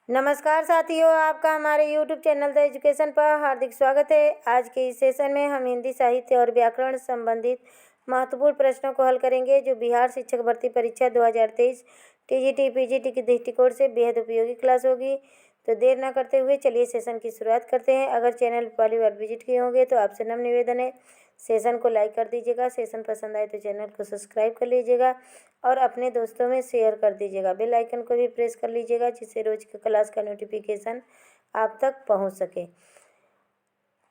नमस्कार साथियों, आपका हमारे YouTube चैनल द एजुकेशन पर हार्दिक स्वागत है। आज के इस सेशन में हम हिंदी साहित्य और व्याकरण संबंधित महत्वपूर्ण प्रश्नों को हल करेंगे, जो बिहार शिक्षक भर्ती परीक्षा 2023 टीजीटी पीजीटी के दृष्टिकोण से बेहद उपयोगी क्लास होगी। तो देर न करते हुए चलिए सेशन की शुरुआत करते हैं। अगर चैनल पहली बार विजिट किए होंगे तो आपसे नम्र निवेदन है, सेशन को लाइक कर दीजिएगा। सेशन पसंद आए तो चैनल को सब्सक्राइब कर लीजिएगा और अपने दोस्तों में शेयर कर दीजिएगा। बेल आइकन को भी प्रेस कर लीजिएगा, जिससे रोज की क्लास का नोटिफिकेशन आप तक पहुंच सके।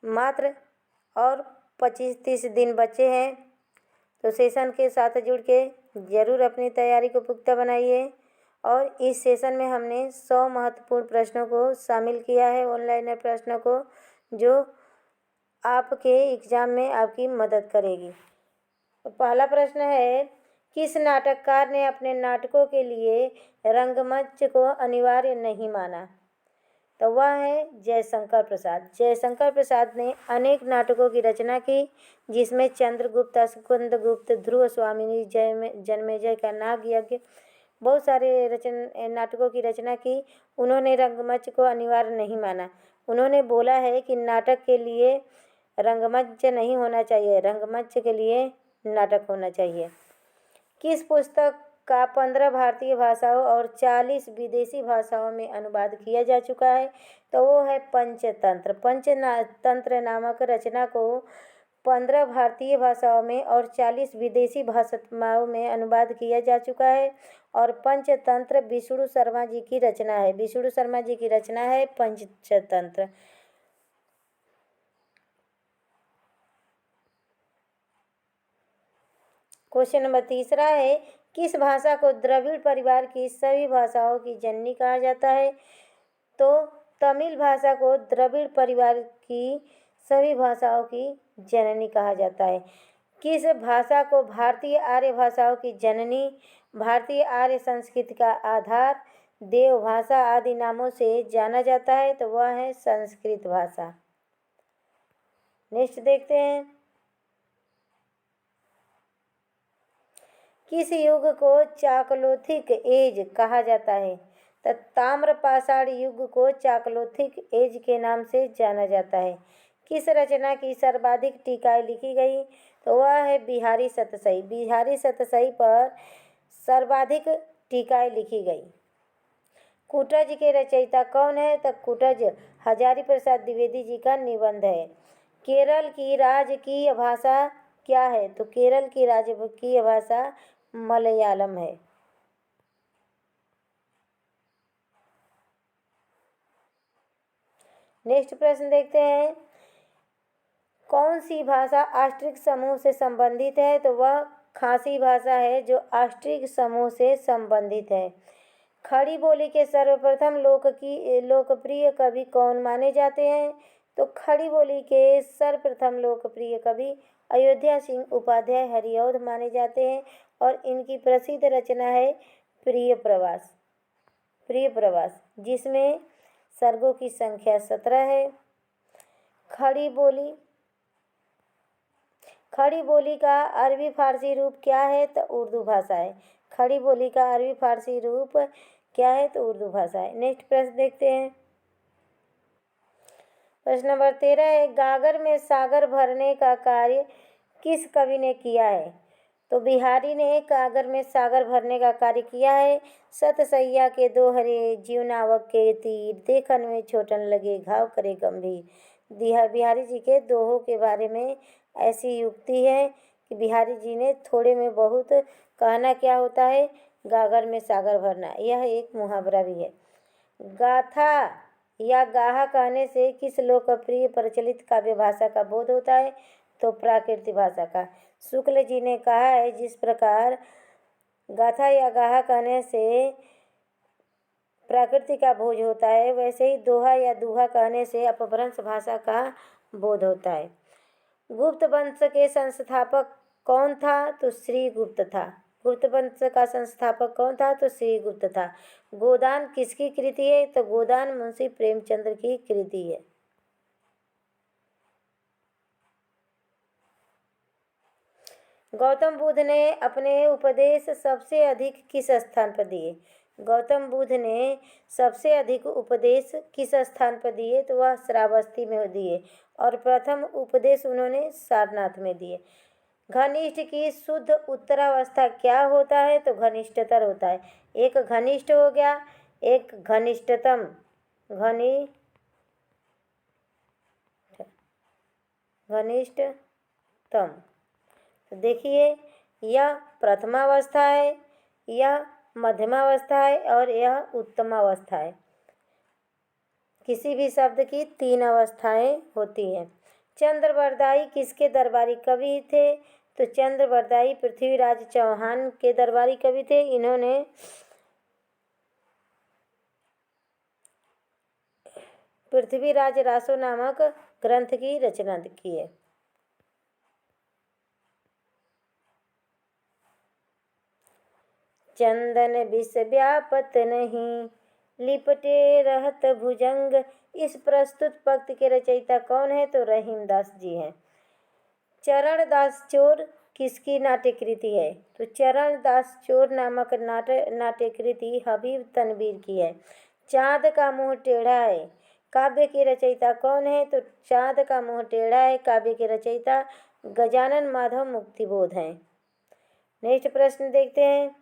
मात्र और 25-30 दिन बचे हैं, तो सेशन के साथ जुड़ के ज़रूर अपनी तैयारी को पुख्ता बनाइए। और इस सेशन में हमने 100 महत्वपूर्ण प्रश्नों को शामिल किया है, ऑनलाइन प्रश्नों को, जो आपके एग्ज़ाम में आपकी मदद करेगी। तो पहला प्रश्न है, किस नाटककार ने अपने नाटकों के लिए रंगमंच को अनिवार्य नहीं माना? तो वह है जयशंकर प्रसाद। जयशंकर प्रसाद ने अनेक नाटकों की रचना की, जिसमें चंद्रगुप्त, स्कंदगुप्त, ध्रुव स्वामिनी, जन्मेजय का नाग यज्ञ, बहुत सारे नाटकों की रचना की। उन्होंने रंगमंच को अनिवार्य नहीं माना। उन्होंने बोला है कि नाटक के लिए रंगमंच नहीं होना चाहिए, रंगमंच के लिए नाटक होना चाहिए। किस पुस्तक का 15 भारतीय भाषाओं और 40 विदेशी भाषाओं में अनुवाद किया जा चुका है? तो वो है पंचतंत्र। पंचतंत्र नामक रचना को 15 भारतीय भाषाओं में और 40 विदेशी भाषाओं में अनुवाद किया जा चुका है। और पंचतंत्र विष्णु शर्मा जी की रचना है। विष्णु शर्मा जी की रचना है पंचतंत्र। क्वेश्चन नंबर 3 है, किस भाषा को द्रविड़ परिवार की सभी भाषाओं की जननी कहा जाता है? तो तमिल भाषा को द्रविड़ परिवार की सभी भाषाओं की जननी कहा जाता है। किस भाषा को भारतीय आर्य भाषाओं की जननी, भारतीय आर्य संस्कृति का आधार, देव भाषा आदि नामों से जाना जाता है? तो वह है संस्कृत भाषा। नेक्स्ट देखते हैं, किस युग को चाकलोथिक एज कहा जाता है? तो ताम्रपाषाण युग को चाकलोथिक एज के नाम से जाना जाता है। किस रचना की सर्वाधिक टीकाएँ लिखी गई? तो वह है बिहारी सतसई। बिहारी सतसई पर सर्वाधिक टीकाएँ लिखी गई। कुटज के रचयिता कौन है? तो कुटज हजारी प्रसाद द्विवेदी जी का निबंध है। केरल की राजकीय भाषा क्या है? तो केरल की राजकीय भाषा मलयालम है। नेक्स्ट प्रश्न देखते हैं, कौन सी भाषा ऑस्ट्रिक समूह से संबंधित है? तो वह खासी भाषा है, जो ऑस्ट्रिक समूह से संबंधित है। खड़ी बोली के सर्वप्रथम लोकप्रिय कवि कौन माने जाते हैं? तो खड़ी बोली के सर्वप्रथम लोकप्रिय कवि अयोध्या सिंह उपाध्याय हरिऔध माने जाते हैं। और इनकी प्रसिद्ध रचना है प्रिय प्रवास। प्रिय प्रवास, जिसमें सर्गों की संख्या 17 है। खड़ी बोली का अरबी फारसी रूप क्या है? तो उर्दू भाषा है। खड़ी बोली का अरबी फारसी रूप क्या है? तो उर्दू भाषा है। नेक्स्ट प्रश्न देखते हैं, प्रश्न नंबर 13 है, गागर में सागर भरने का कार्य किस कवि ने किया है? तो बिहारी ने गागर में सागर भरने का कार्य किया है। सतसैया के दोहरे, जीवनावक के तीर, देखन में छोटन लगे, घाव करे गंभीर। बिहारी जी के दोहों के बारे में ऐसी युक्ति है कि बिहारी जी ने थोड़े में बहुत कहना क्या होता है? गागर में सागर भरना। यह एक मुहावरा भी है। गाथा या गाहा कहने से किस लोकप्रिय प्रचलित काव्य भाषा का बोध होता है? तो प्राकृत भाषा का। शुक्ल जी ने कहा है, जिस प्रकार गाथा या गाहा कहने से प्राकृति का बोध होता है, वैसे ही दोहा या दुहा कहने से अपभ्रंश भाषा का बोध होता है। गुप्त वंश के संस्थापक कौन था? तो श्रीगुप्त था। गुप्त वंश का संस्थापक कौन था? तो श्रीगुप्त था। गोदान किसकी कृति है? तो गोदान मुंशी प्रेमचंद्र की कृति है। गौतम बुद्ध ने अपने उपदेश सबसे अधिक किस स्थान पर दिए? गौतम बुद्ध ने सबसे अधिक उपदेश किस स्थान पर दिए? तो वह श्रावस्ती में दिए और प्रथम उपदेश उन्होंने सारनाथ में दिए। घनिष्ठ की शुद्ध उत्तरावस्था क्या होता है? तो घनिष्ठतर होता है। एक घनिष्ठ हो गया, एक घनिष्ठतम। घनिष्ठतम। तो देखिए, यह प्रथमावस्था है, यह मध्यमावस्था है और यह उत्तमावस्था है। किसी भी शब्द की 3 अवस्थाएं होती हैं। चंद्रवरदाई किसके दरबारी कवि थे? तो चंद्रवरदाई पृथ्वीराज चौहान के दरबारी कवि थे। इन्होंने पृथ्वीराज रासो नामक ग्रंथ की रचना की है। चंदन विष व्यापत नहीं, लिपटे रहत भुजंग। इस प्रस्तुत पंक्ति के रचयिता कौन है? तो रहीमदास जी हैं। चरण दास चोर किसकी नाट्यकृति है? तो चरण दास चोर नामक नाट्यकृति हबीब तनवीर की है। चाँद का मुँह टेढ़ा है काव्य के रचयिता कौन है? तो चाँद का मुँह टेढ़ा है काव्य के रचयिता गजानन माधव मुक्तिबोध हैं। नेक्स्ट प्रश्न देखते हैं।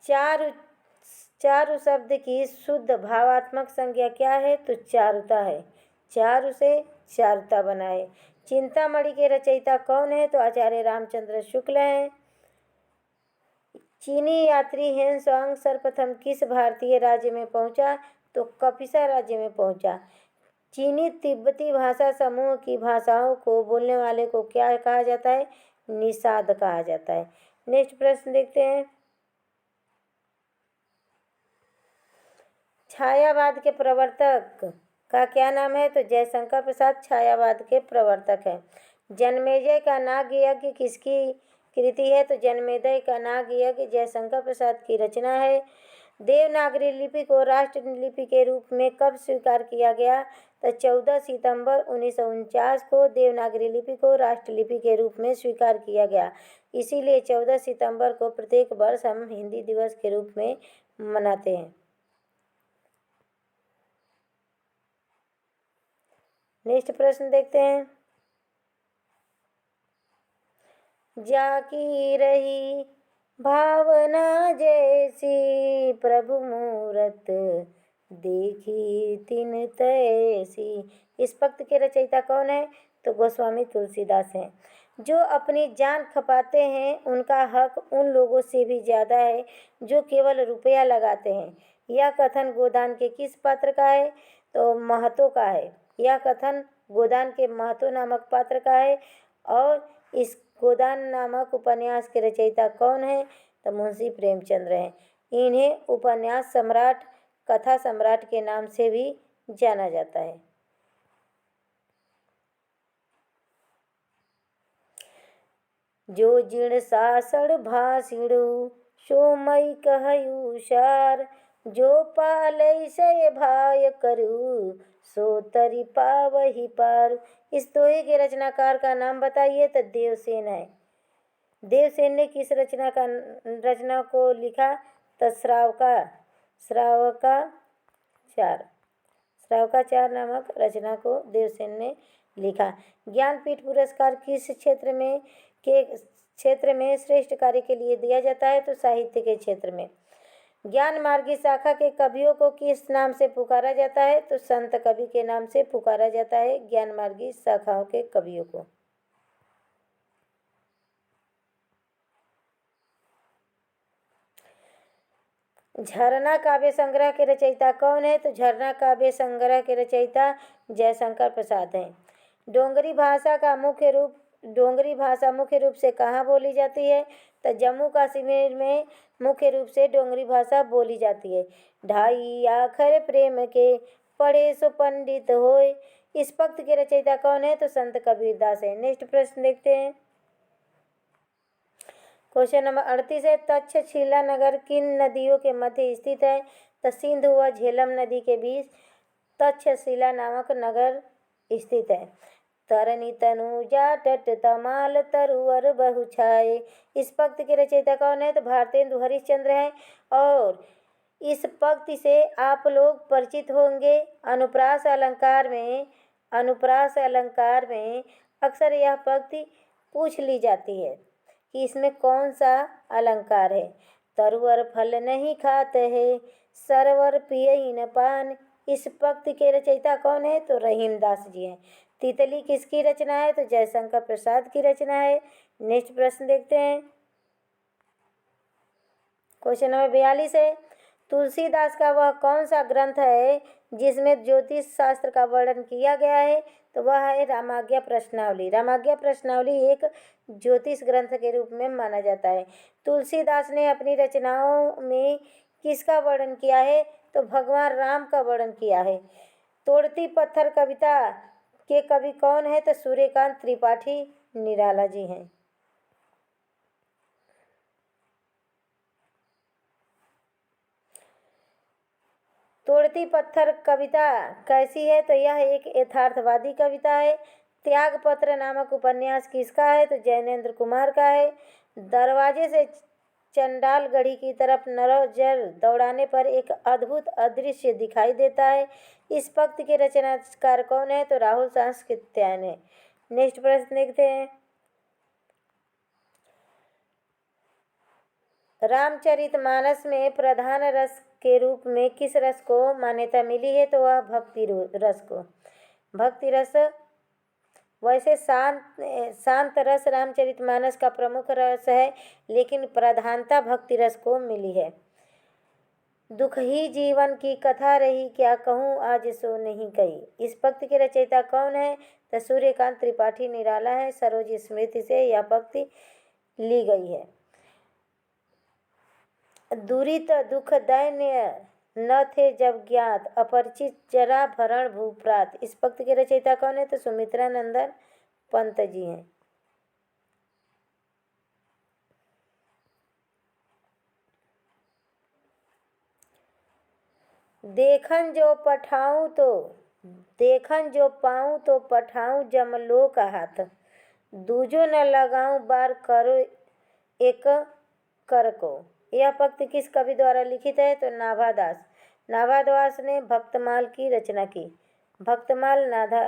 चारु शब्द की शुद्ध भावात्मक संज्ञा क्या है? तो चारुता है। चारु से चारुता बना है। चिंतामणि के रचयिता कौन है? तो आचार्य रामचंद्र शुक्ल हैं। चीनी यात्री हेनसोंग सर्वप्रथम किस भारतीय राज्य में पहुंचा? तो कपिसा राज्य में पहुंचा। चीनी तिब्बती भाषा समूह की भाषाओं को बोलने वाले को क्या कहा जाता है? निषाद कहा जाता है। नेक्स्ट प्रश्न देखते हैं। छायावाद के प्रवर्तक का क्या नाम है? तो जयशंकर प्रसाद छायावाद के प्रवर्तक हैं। जन्मेजय का नाग यज्ञ किसकी कृति है? तो जन्मेजय का नाग यज्ञ जयशंकर प्रसाद की रचना है। देवनागरी लिपि को राष्ट्रलिपि के रूप में कब स्वीकार किया गया? तो 14 सितंबर 1949 को देवनागरी लिपि को राष्ट्रलिपि के रूप में स्वीकार किया गया। इसीलिए 14 सितंबर को प्रत्येक वर्ष हम हिंदी दिवस के रूप में मनाते हैं। नेक्स्ट प्रश्न देखते हैं। जाकी रही भावना जैसी, प्रभु मूरत देखी तिन तैसी। इस पंक्ति के रचयिता कौन है? तो गोस्वामी तुलसीदास हैं। जो अपनी जान खपाते हैं उनका हक उन लोगों से भी ज़्यादा है जो केवल रुपया लगाते हैं। यह कथन गोदान के किस पात्र का है? तो महतो का है। यह कथन गोदान के महतो नामक पात्र का है। और इस गोदान नामक उपन्यास के रचयिता कौन है? तो मुंशी प्रेमचंद्र हैं। इन्हें उपन्यास सम्राट, कथा सम्राट के नाम से भी जाना जाता है। जो जीर्ण सासड़ भाषिणु सो मई कहयु सार, जो पालय सय भाय करू सो तरि पावहि पार। इस दोहे के रचनाकार का नाम बताइए। तो देवसेन है। देवसेन ने किस रचना को लिखा? तो श्रावकाचार नामक रचना को देवसेन ने लिखा। ज्ञानपीठ पुरस्कार किस क्षेत्र में श्रेष्ठ कार्य के लिए दिया जाता है? तो साहित्य के क्षेत्र में। ज्ञान मार्गी शाखा के कवियों को किस नाम से पुकारा जाता है? तो संत कवि के नाम से पुकारा जाता है ज्ञान मार्गी शाखाओं के कवियों को। झरना काव्य संग्रह के रचयिता कौन है? तो झरना काव्य संग्रह के रचयिता जयशंकर प्रसाद हैं। डोंगरी भाषा मुख्य रूप से कहाँ बोली जाती है? तो जम्मू कश्मीर में मुख्य रूप से डोंगरी भाषा बोली जाती है। ढाई आखर प्रेम के पढ़े सो पंडित होए। इस पंक्ति के रचयिता कौन है? तो संत कबीरदास है। नेक्स्ट प्रश्न देखते हैं। क्वेश्चन नंबर 38 है। तक्षशिला नगर किन नदियों के मध्य स्थित है? तो सिंधु व झेलम नदी के बीच तक्षशिला नामक नगर स्थित है। तरनी तनुजा टट तमाल तरुवर बहु छाए। इस पंक्ति के रचयिता कौन है? तो भारतेंदु हरिश्चंद्र हैं। और इस पंक्ति से आप लोग परिचित होंगे। अनुप्रास अलंकार में अक्सर यह पंक्ति पूछ ली जाती है कि इसमें कौन सा अलंकार है। तरुवर फल नहीं खाते है, सरवर पियई न पान। इस पंक्ति के रचयिता कौन है? तो रहीमदास जी हैं। तितली किसकी रचना है? तो जयशंकर प्रसाद की रचना है। नेक्स्ट प्रश्न देखते हैं। क्वेश्चन नंबर 42 है, तुलसीदास का वह कौन सा ग्रंथ है जिसमें ज्योतिष शास्त्र का वर्णन किया गया है? तो वह है रामाज्ञा प्रश्नावली। रामाज्ञा प्रश्नावली एक ज्योतिष ग्रंथ के रूप में माना जाता है। तुलसीदास ने अपनी रचनाओं में किसका वर्णन किया है? तो भगवान राम का वर्णन किया है। तोड़ती पत्थर कविता के कवि कौन है? तो सूर्यकांत त्रिपाठी निराला जी हैं। तोड़ती पत्थर कविता कैसी है? तो यह एक यथार्थवादी कविता है। त्यागपत्र नामक उपन्यास किसका है? तो जैनेन्द्र कुमार का है। दरवाजे से चंडालगढ़ी की तरफ नजर दौड़ाने पर एक अद्भुत अदृश्य दिखाई देता है। इस पंक्ति के रचनाकार कौन है? तो राहुल सांस्कृत्यायन है। नेक्स्ट प्रश्न देखते हैं। रामचरितमानस में प्रधान रस के रूप में किस रस को मान्यता मिली है? तो वह भक्ति रस को। भक्ति रस वैसे शांत रस रामचरितमानस का प्रमुख रस है, लेकिन प्रधानता भक्ति रस को मिली है। दुख ही जीवन की कथा रही, क्या कहूँ आज सो नहीं कही। इस पंक्ति के रचयिता कौन है? तो सूर्यकांत त्रिपाठी निराला है। सरोज स्मृति से यह पंक्ति ली गई है। दुरित दुख दैन्य न थे जब ज्ञात, अपरिचित जरा भरण भूप्रात। इस पंक्ति के रचयिता कौन है? तो सुमित्रा नंदन पंत जी हैं। देखन जो पाऊँ तो पठाऊँ जमलोक हाथ, दूजो न लगाऊँ बार करो एक कर को। यह पंक्ति किस कवि द्वारा लिखित है? तो नाभादास। नाभादास ने भक्तमाल की रचना की। भक्तमाल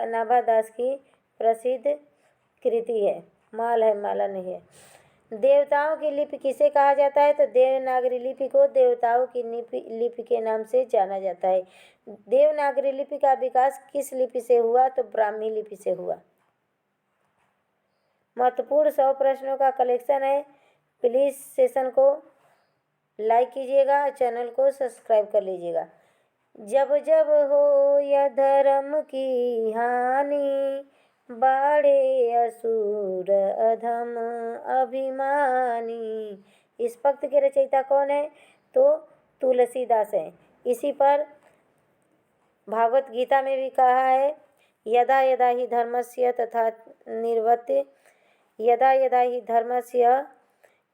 नाभादास की प्रसिद्ध कृति है। माल है, माला नहीं है। देवताओं की लिपि किसे कहा जाता है? तो देवनागरी लिपि को देवताओं की लिपि के नाम से जाना जाता है। देवनागरी लिपि का विकास किस लिपि से हुआ? तो ब्राह्मी लिपि से हुआ। महत्वपूर्ण 100 प्रश्नों का कलेक्शन है। प्लीज़ सेशन को लाइक कीजिएगा, चैनल को सब्सक्राइब कर लीजिएगा। जब जब हो यह धर्म की हानि, बाढ़े असुर अधम अभिमानी। इस पंक्ति के रचयिता कौन है? तो तुलसीदास हैं। इसी पर भागवत गीता में भी कहा है, यदा यदा ही धर्मस्य तथा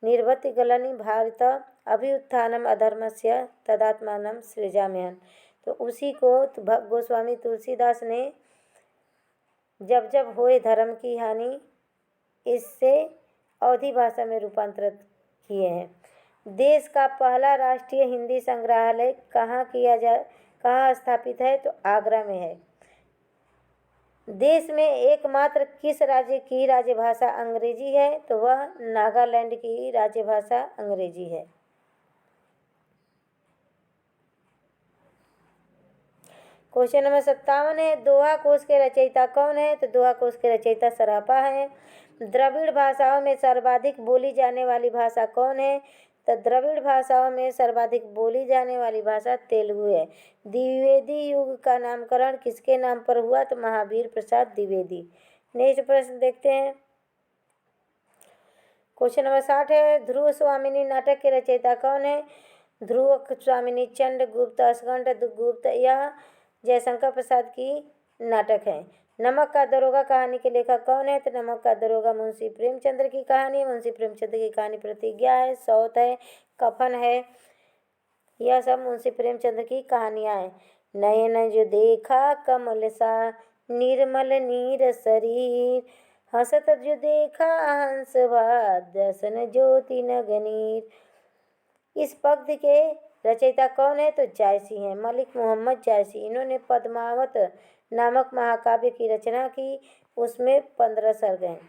निर्वृत्ति गलनी भारत अभ्युत्थानम अधर्मस्य तदात्मानं सृजाम्यहम्। तो उसी को गोस्वामी तुलसीदास ने जब जब होए धर्म की हानि, इससे अवधी भाषा में रूपांतरित किए हैं। देश का पहला राष्ट्रीय हिंदी संग्रहालय कहाँ स्थापित है? तो आगरा में है। देश में एकमात्र किस राज्य की राजभाषा अंग्रेजी है? तो वह नागालैंड की राजभाषा अंग्रेजी है। क्वेश्चन नंबर 57 है, दोहा कोश के रचयिता कौन है? तो दोहा कोश के रचयिता सराफा है। द्रविड़ भाषाओं में सर्वाधिक बोली जाने वाली भाषा कौन है? तो द्रविड़ भाषाओं में सर्वाधिक बोली जाने वाली भाषा तेलुगु है। द्विवेदी युग का नामकरण किसके नाम पर हुआ? तो महावीर प्रसाद द्विवेदी। नेक्स्ट प्रश्न देखते हैं। क्वेश्चन नंबर 60 है, ध्रुव स्वामिनी नाटक के रचयिता कौन है? ध्रुव स्वामिनी चंद्रगुप्त असगंड गुप्त यह जयशंकर प्रसाद की नाटक है। नमक का दरोगा कहानी के लेखक कौन है? तो नमक का दरोगा मुंशी प्रेमचंद्र की कहानी। मुंशी प्रेमचंद्र की कहानी प्रतिज्ञा है, सौत है, कफन है। यह सब मुंशी प्रेमचंद्र की कहानियाँ हैं। नयन जो देखा कमल सा, निर्मल नीर शरीर, हसत जो देखा हंस भात, दसन ज्योति नगनीर। इस पद्य के रचयिता कौन है? तो जायसी हैं, मलिक मोहम्मद जायसी। इन्होंने पद्मावत नामक महाकाव्य की रचना की, उसमें 15 सर्ग हैं।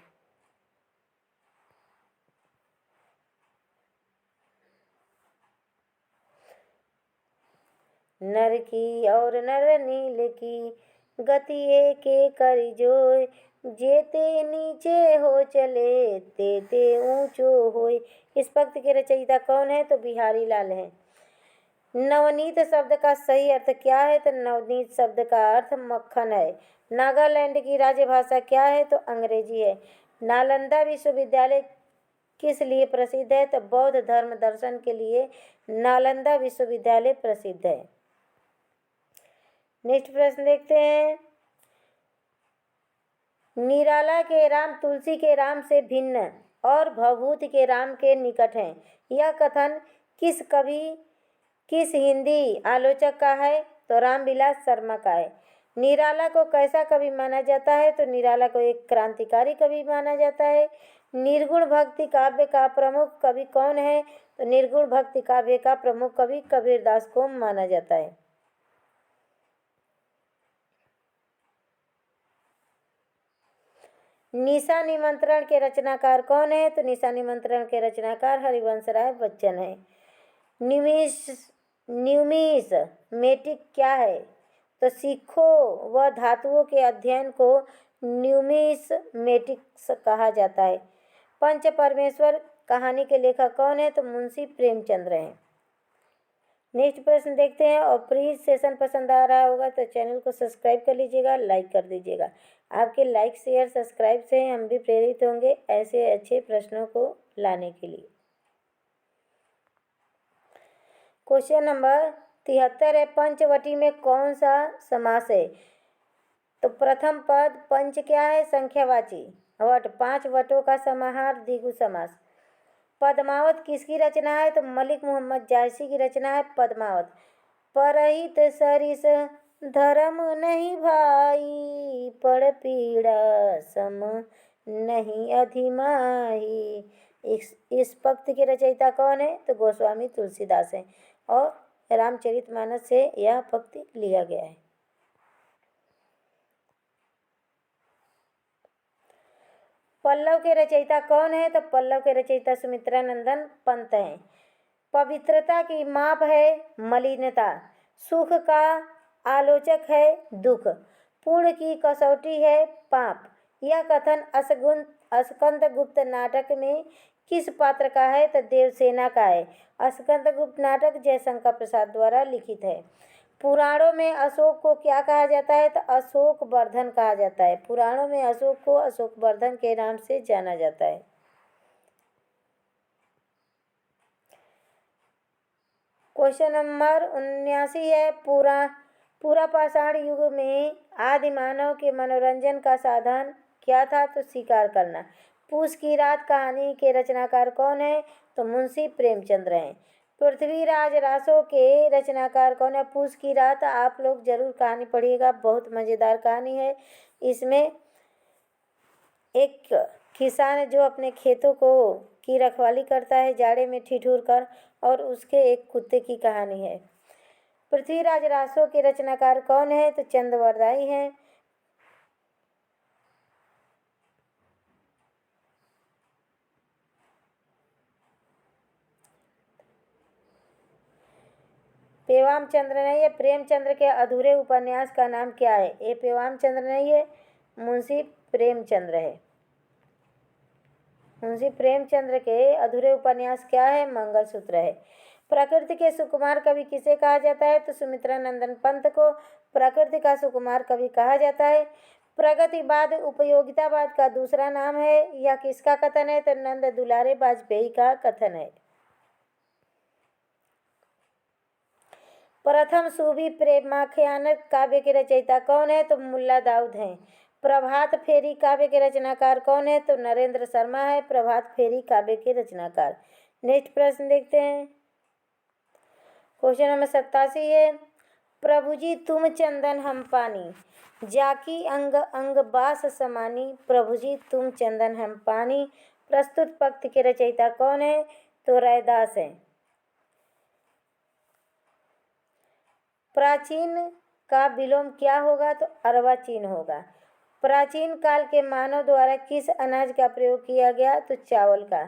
नर की और नर नील की, गति एके करि जोय, जेते नीचे हो चले, तेते ऊंचो होय। इस पक्ति के रचयिता कौन है? तो बिहारी लाल हैं। नवनीत शब्द का सही अर्थ क्या है? तो नवनीत शब्द का अर्थ मक्खन है। नागालैंड की राजभाषा क्या है? तो अंग्रेजी है। नालंदा विश्वविद्यालय किस लिए प्रसिद्ध है? तो बौद्ध धर्म दर्शन के लिए नालंदा विश्वविद्यालय प्रसिद्ध है। नेक्स्ट प्रश्न देखते हैं। निराला के राम तुलसी के राम से भिन्न और भभूति के राम के निकट हैं। यह कथन किस कवि, किस हिंदी आलोचक का है? तो रामविलास शर्मा का है। निराला को कैसा कवि माना जाता है? तो निराला को एक क्रांतिकारी कवि माना जाता है। निर्गुण भक्ति काव्य का प्रमुख कवि कौन है? तो निर्गुण भक्ति काव्य का प्रमुख कवि कबीरदास को माना जाता है। निशा निमंत्रण के रचनाकार कौन है? तो निशा निमंत्रण के रचनाकार हरिवंश राय बच्चन है। न्यूमिसमेटिक क्या है? तो सिक्कों व धातुओं के अध्ययन को न्यूमिसमेटिक्स कहा जाता है। पंच परमेश्वर कहानी के लेखक कौन है? तो मुंशी प्रेमचंद्र हैं। नेक्स्ट प्रश्न देखते हैं। और प्लीज सेशन पसंद आ रहा होगा तो चैनल को सब्सक्राइब कर लीजिएगा, लाइक कर दीजिएगा। आपके लाइक शेयर सब्सक्राइब से हम भी प्रेरित होंगे ऐसे अच्छे प्रश्नों को लाने के लिए। क्वेश्चन नंबर 73 है। पंचवटी में कौन सा समास है? तो प्रथम पद पंच क्या है? संख्यावाची। वट 5 वटों का समाहार द्विगु समास। पद्मावत किसकी रचना है? तो मलिक मोहम्मद जायसी की रचना है पद्मावत। परहित सरिस धर्म नहीं भाई, पड़ पीड़ा सम नहीं अधिमाही। इस पक्ति के रचयिता कौन है? तो गोस्वामी तुलसीदास हैं और रामचरितमानस से यह पक्ति लिया गया है। पल्लव के रचयिता कौन है? तो पल्लव के रचयिता सुमित्रा नंदन पंत हैं। पवित्रता की माप है मलिनता, सुख का आलोचक है दुख, पूर्ण की कसौटी है पाप। यह कथन स्कंदगुप्त नाटक में किस पात्र का है? तो देवसेना का है। स्कंदगुप्त नाटक जयशंकर प्रसाद द्वारा लिखित है। पुराणों में अशोक को क्या कहा जाता है? तो अशोक वर्धन कहा जाता है। पुराणों में अशोक को अशोक वर्धन के नाम से जाना जाता है। क्वेश्चन नंबर 79 है। पूरा पाषाण युग में आदि मानव के मनोरंजन का साधन क्या था? तो शिकार करना। पूस की रात कहानी के रचनाकार कौन है? तो मुंशी प्रेमचंद्र हैं। पृथ्वीराज रासो के रचनाकार कौन है? पूस की रात आप लोग जरूर कहानी पढ़िएगा, बहुत मज़ेदार कहानी है। इसमें एक किसान जो अपने खेतों की रखवाली करता है जाड़े में ठिठुर कर, और उसके एक कुत्ते की कहानी है। पृथ्वीराज रासो के रचनाकार कौन है? तो चंद्रवरदाई हैं। पेवाम चंद्र नहीं है। प्रेमचंद्र के अधूरे उपन्यास का नाम क्या है? ये पेवाम चंद्र नहीं है, मुंशी प्रेमचंद्र है। मुंशी प्रेमचंद्र के अधूरे उपन्यास क्या है? मंगलसूत्र है। प्रकृति के सुकुमार कवि किसे कहा जाता है? तो सुमित्रा नंदन पंत को प्रकृति का सुकुमार कवि कहा जाता है। प्रगतिवाद उपयोगितावाद का दूसरा नाम है। यह किसका कथन है? तो नंद दुलारे वाजपेयी का कथन है। प्रथम सूफी प्रेमाख्यान काव्य के रचयिता कौन है? तो मुल्ला दाऊद हैं। प्रभात फेरी काव्य के रचनाकार कौन है? तो नरेंद्र शर्मा है प्रभात फेरी काव्य के रचनाकार। नेक्स्ट प्रश्न देखते हैं। क्वेश्चन नंबर 87 है। प्रभुजी तुम चंदन हम पानी, जाकी अंग अंग बास समानी। प्रभुजी तुम चंदन हम पानी। प्रस्तुत पंक्ति के रचयिता कौन है? तो रैदास है। प्राचीन का विलोम क्या होगा? तो अर्वाचीन होगा। प्राचीन काल के मानव द्वारा किस अनाज का प्रयोग किया गया? तो चावल का।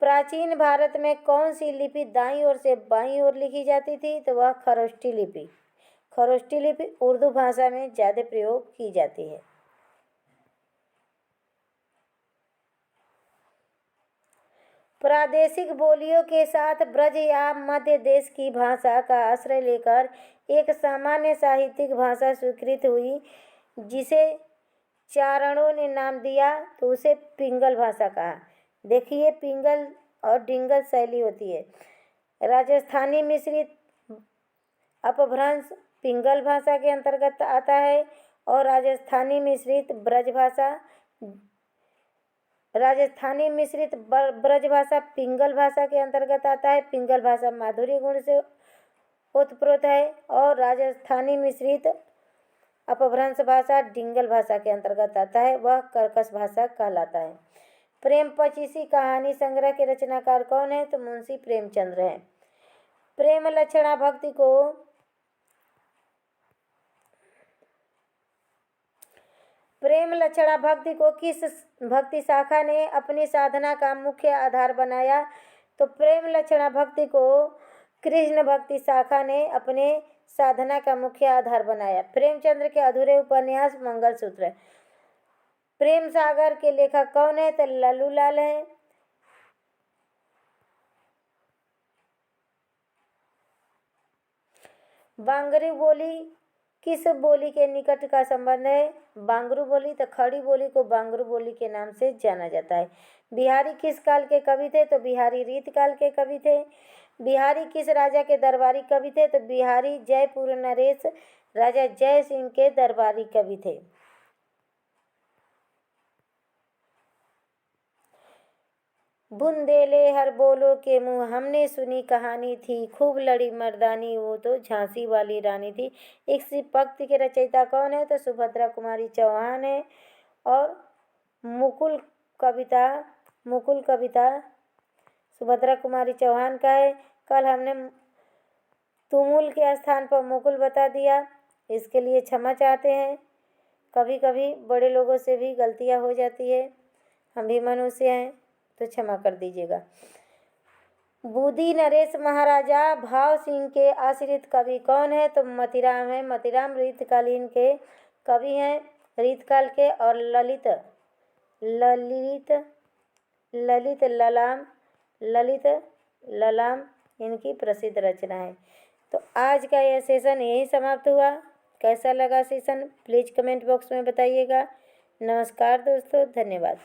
प्राचीन भारत में कौन सी लिपि दाईं ओर से बाईं ओर लिखी जाती थी? तो वह खरोष्ठी लिपि। खरोष्ठी लिपि उर्दू भाषा में ज़्यादा प्रयोग की जाती है। प्रादेशिक बोलियों के साथ ब्रज या मध्य देश की भाषा का आश्रय लेकर एक सामान्य साहित्यिक भाषा स्वीकृत हुई, जिसे चारणों ने नाम दिया, तो उसे पिंगल भाषा कहा। देखिए, पिंगल और डिंगल शैली होती है। राजस्थानी मिश्रित अपभ्रंश पिंगल भाषा के अंतर्गत आता है और राजस्थानी मिश्रित ब्रज भाषा पिंगल भाषा के अंतर्गत आता है। पिंगल भाषा माधुर्य गुण से ओतप्रोत है और राजस्थानी मिश्रित अपभ्रंश भाषा डिंगल भाषा के अंतर्गत आता है, वह कर्कश भाषा कहलाता है। प्रेम पचीसी कहानी संग्रह के रचनाकार कौन है? तो मुंशी प्रेमचंद्र हैं। प्रेम लक्षणा भक्ति को किस भक्ति शाखा ने अपनी साधना का मुख्य आधार बनाया? तो प्रेम लक्षणा भक्ति को कृष्ण भक्ति शाखा ने अपने साधना का मुख्य आधार बनाया। प्रेमचंद्र के अधूरे उपन्यास मंगलसूत्र। प्रेम सागर के लेखक कौन है? तो लल्लूलाल हैं। बांगरू बोली किस बोली के निकट का संबंध है? बांगरू बोली। तो खड़ी बोली को बांगरू बोली के नाम से जाना जाता है। बिहारी किस काल के कवि थे? तो बिहारी रीत काल के कवि थे। बिहारी किस राजा के दरबारी कवि थे? तो बिहारी जयपुर नरेश राजा जय सिंह के दरबारी कवि थे। बुंदेले हर बोलो के मुँह हमने सुनी कहानी थी, खूब लड़ी मर्दानी वो तो झांसी वाली रानी थी। इस पंक्ति के रचयिता कौन है? तो सुभद्रा कुमारी चौहान है। और मुकुल कविता सुभद्रा कुमारी चौहान का है। कल हमने तुमुल के स्थान पर मुकुल बता दिया, इसके लिए क्षमा चाहते हैं। कभी कभी बड़े लोगों से भी गलतियां हो जाती है, हम भी मनुष्य हैं, तो क्षमा कर दीजिएगा। बूदी नरेश महाराजा भाव सिंह के आश्रित कवि कौन है? तो मतीराम है। मतीराम रीतकालीन के कवि हैं, रीतकाल के। और ललित ललाम इनकी प्रसिद्ध रचना है। तो आज का यह सेशन यही समाप्त हुआ। कैसा लगा सेशन प्लीज़ कमेंट बॉक्स में बताइएगा। नमस्कार दोस्तों, धन्यवाद।